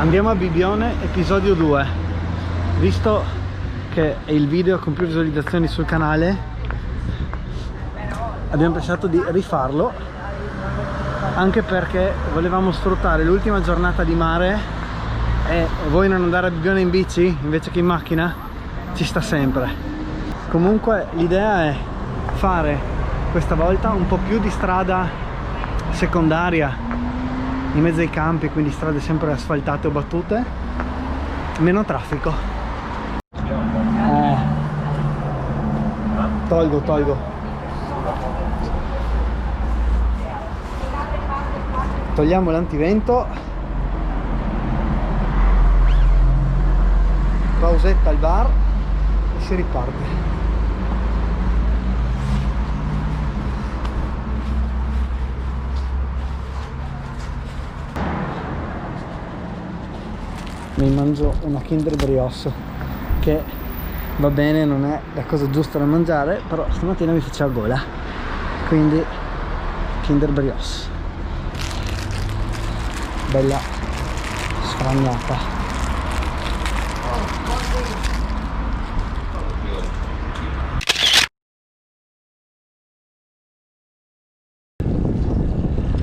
Andiamo a Bibbione, episodio 2. Visto che è il video con più visualizzazioni sul canale, abbiamo pensato di rifarlo, anche perché volevamo sfruttare l'ultima giornata di mare e voi non andare a Bibbione in bici invece che in macchina ci sta sempre. Comunque l'idea è fare questa volta un po' più di strada secondaria in mezzo ai campi, quindi strade sempre asfaltate o battute, meno traffico. Tolgo. Togliamo l'antivento. Pausetta al bar e si riparte. Mi mangio una Kinder Brioche, che va bene, non è la cosa giusta da mangiare, però stamattina mi faceva gola, quindi Kinder Brioche bella sfragnata.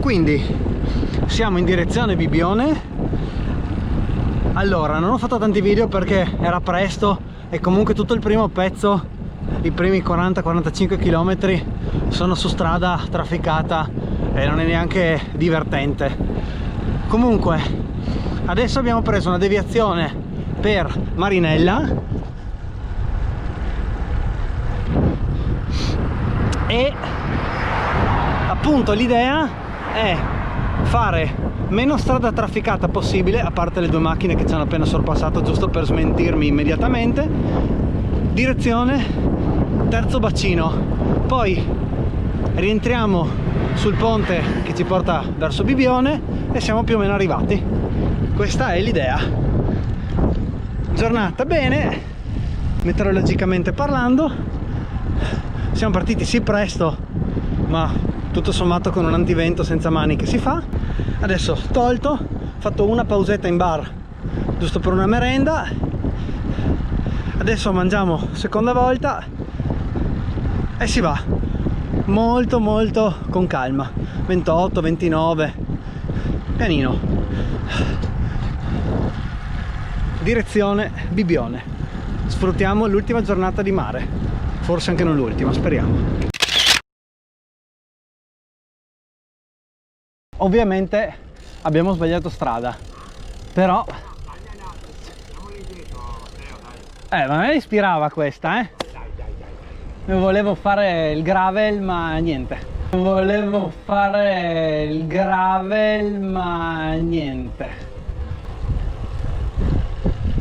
Quindi siamo in direzione Bibbione. Allora, non ho fatto tanti video perché era presto e comunque tutto il primo pezzo, i primi 40-45 km sono su strada trafficata e non è neanche divertente. Comunque adesso abbiamo preso una deviazione per Marinella e appunto l'idea è fare meno strada trafficata possibile, a parte le due macchine che ci hanno appena sorpassato, giusto per smentirmi immediatamente. Direzione Terzo Bacino, poi rientriamo sul ponte che ci porta verso Bibbione e siamo più o meno arrivati. Questa è l'idea. Giornata bene, meteorologicamente parlando. Siamo partiti sì presto, ma tutto sommato con un antivento senza maniche si fa. Adesso tolto, fatto una pausetta in bar giusto per una merenda. Adesso mangiamo seconda volta e si va molto con calma, 28, 29, pianino. Direzione Bibbione. Sfruttiamo l'ultima giornata di mare, forse anche non l'ultima, speriamo. Ovviamente abbiamo sbagliato strada, però ma me ispirava questa, volevo fare il gravel ma niente.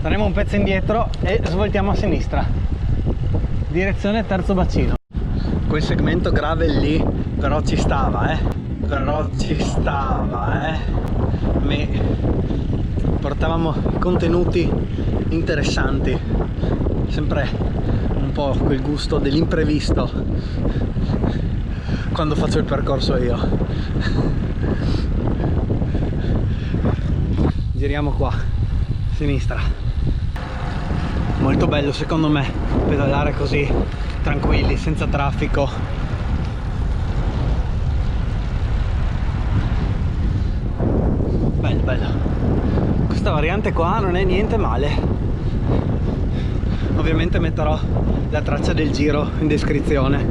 Torniamo un pezzo indietro e svoltiamo a sinistra, direzione Terzo Bacino. Quel segmento gravel lì però ci stava, portavamo contenuti interessanti, sempre un po' quel gusto dell'imprevisto quando faccio il percorso io. Giriamo qua, sinistra. Molto bello secondo me pedalare così tranquilli, senza traffico. Bello. Questa variante qua non è niente male. Ovviamente metterò la traccia del giro in descrizione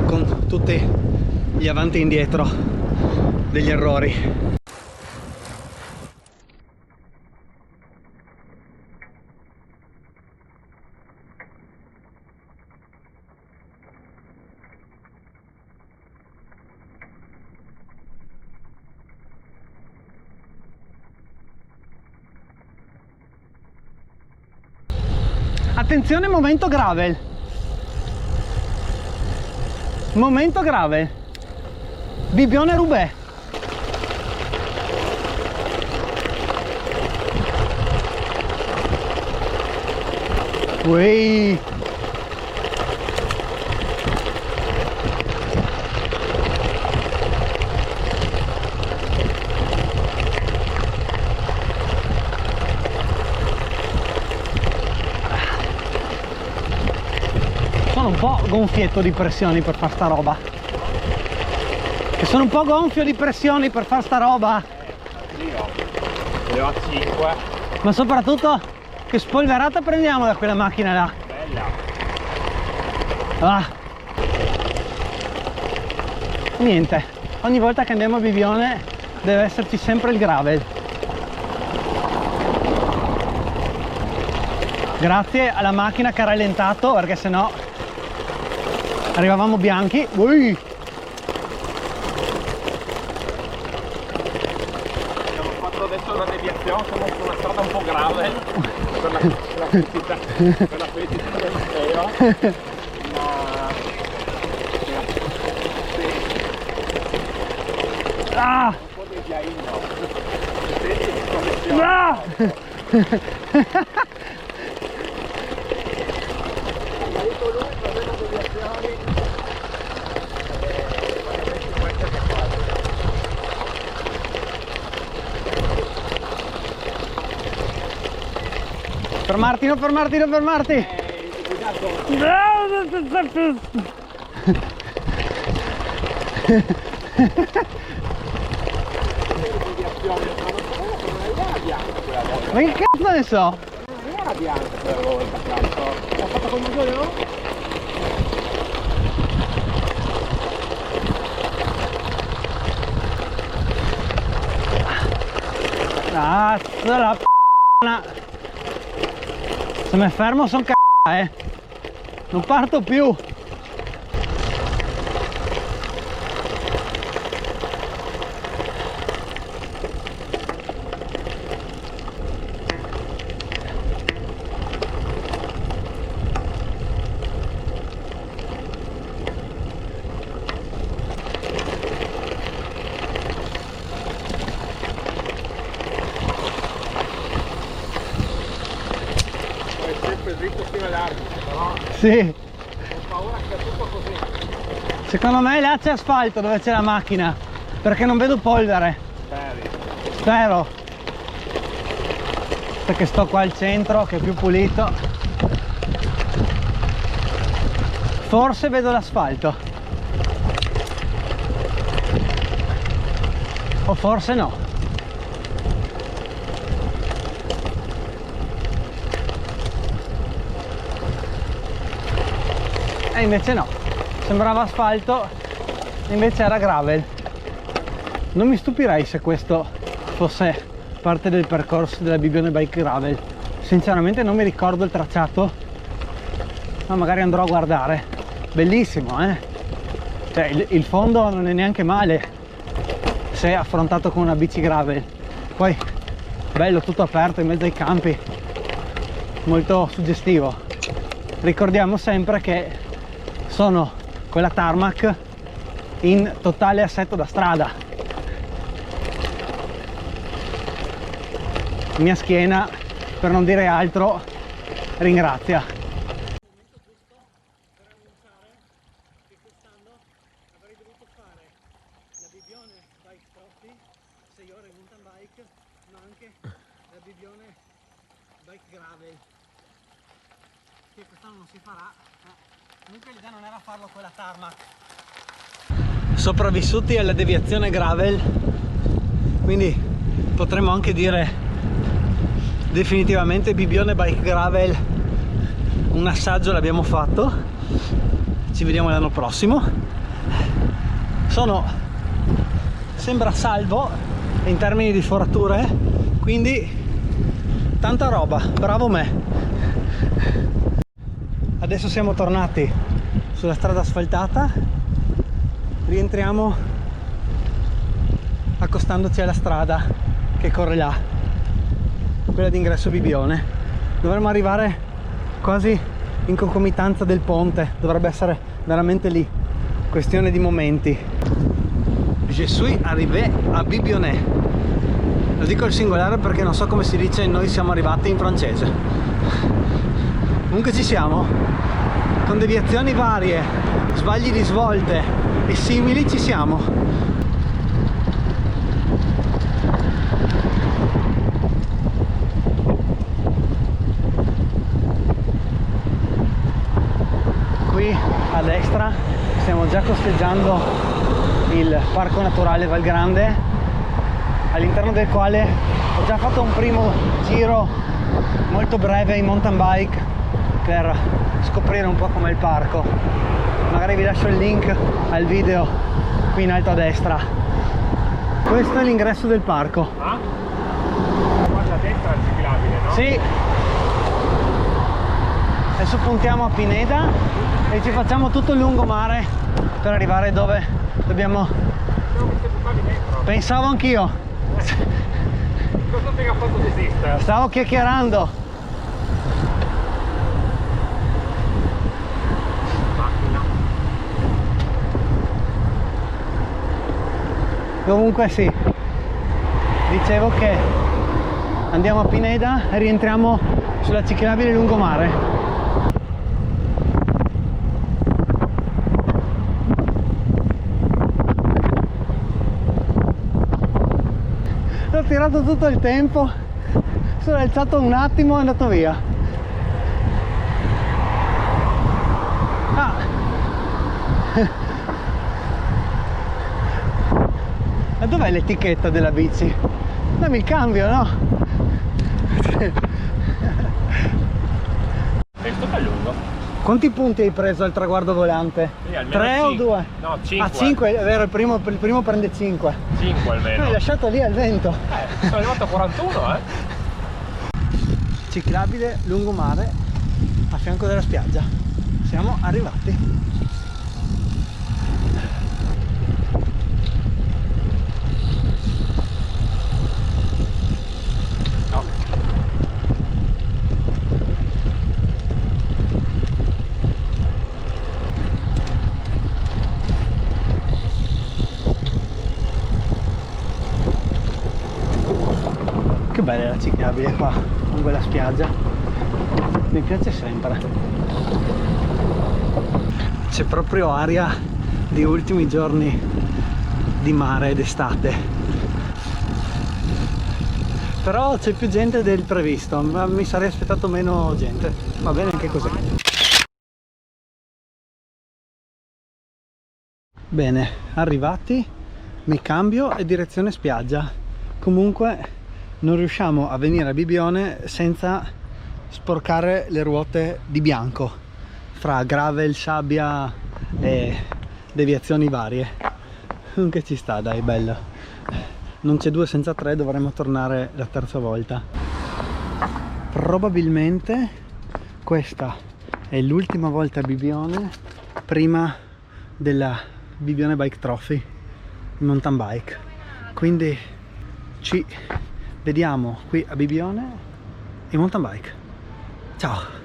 con tutti gli avanti e indietro degli errori. Attenzione, momento gravel. Bibbione Roubaix. Ui. po' gonfietto di pressioni per far sta roba. Che sono un po' gonfio di pressioni per far sta roba. Io le ho a 5. Ma soprattutto che spolverata prendiamo da quella macchina là. Bella. Ah. Niente, ogni volta che andiamo a Bibione deve esserci sempre il gravel. Grazie alla macchina che ha rallentato, perché sennò arrivavamo bianchi. Ui. Abbiamo fatto adesso una deviazione, siamo su una strada un po' grave per la felicità del Matteo. Ah! Un po' di ghiaino. Senti di connessione. Ah! Fermarti, non fermarti, non fermarti! Ma che cazzo ne so? Non era bianca quella volta, cazzo. L'ho fatta con il motorino? Cazzo la p***a. Se mi fermo son non parto più. Dritto fino all'arbitro, però Sì. ho paura che sia tutto così. Secondo me là c'è asfalto dove c'è la macchina, perché non vedo polvere. Spero. Perché sto qua al centro che è più pulito. Forse vedo l'asfalto. O forse no. E invece no, sembrava asfalto, invece era gravel. Non mi stupirei se questo fosse parte del percorso della Bibione Bike Gravel. Sinceramente non mi ricordo il tracciato, ma magari andrò a guardare. Bellissimo, cioè il fondo non è neanche male se affrontato con una bici gravel. Poi bello, tutto aperto in mezzo ai campi, molto suggestivo. Ricordiamo sempre che sono quella tarmac in totale assetto da strada. Mia schiena, per non dire altro, ringrazia. Avrei dovuto fare la Bibione Bike Trophy 6 ore in mountain bike, ma anche la Bibione Bike Gravel, che quest'anno non si farà. Comunque l'idea non era farlo con la tarmac. Sopravvissuti alla deviazione gravel, quindi potremmo anche dire definitivamente Bibione Bike Gravel un assaggio l'abbiamo fatto. Ci vediamo l'anno prossimo. Sembra salvo in termini di forature, quindi tanta roba, bravo me. Adesso siamo tornati sulla strada asfaltata, rientriamo accostandoci alla strada che corre là, quella d'ingresso Bibione. Dovremmo arrivare quasi in concomitanza del ponte, dovrebbe essere veramente lì, questione di momenti. Je suis arrivé à Bibione. Lo dico al singolare perché non so come si dice noi siamo arrivati in francese. Comunque ci siamo, con deviazioni varie, sbagli di svolte e simili ci siamo. Qui già costeggiando il Parco Naturale Val Grande, all'interno del quale ho già fatto un primo giro molto breve in mountain bike per scoprire un po' com'è il parco. Magari vi lascio il link al video qui in alto a destra. Questo è l'ingresso del parco. Ah? Guarda a destra è ciclabile, no? Sì. Adesso puntiamo a Pineda e ci facciamo tutto il lungomare per arrivare dove dobbiamo. Pensavo anch'io. Cosa ti ha fatto desistere? Stavo chiacchierando. Macchina. Comunque sì, dicevo che andiamo a Pineda e rientriamo sulla ciclabile lungomare. Ho tirato tutto il tempo, sono alzato un attimo e è andato via. Ah. Ma dov'è l'etichetta della bici? Dammi il cambio, no? È stato lungo. Quanti punti hai preso al traguardo volante? Sì, almeno 3 o 2? No, 5. Ah, 5, è vero, il primo prende 5. 5 almeno. L'hai lasciato lì al vento. Sono arrivato a 41, Ciclabile lungomare a fianco della spiaggia. Siamo arrivati. Che bella la ciclabile qua, lungo la spiaggia, mi piace sempre. C'è proprio aria di ultimi giorni di mare d'estate, però c'è più gente del previsto, ma mi sarei aspettato meno gente, va bene anche così. Bene, arrivati, mi cambio e direzione spiaggia. Comunque non riusciamo a venire a Bibbione senza sporcare le ruote di bianco fra gravel, sabbia e deviazioni varie. Che ci sta, dai, bello. Non c'è 2 senza 3, dovremmo tornare la terza volta. Probabilmente questa è l'ultima volta a Bibbione prima della Bibbione Bike Trophy mountain bike, quindi ci vediamo qui a Bibbione in mountain bike. Ciao!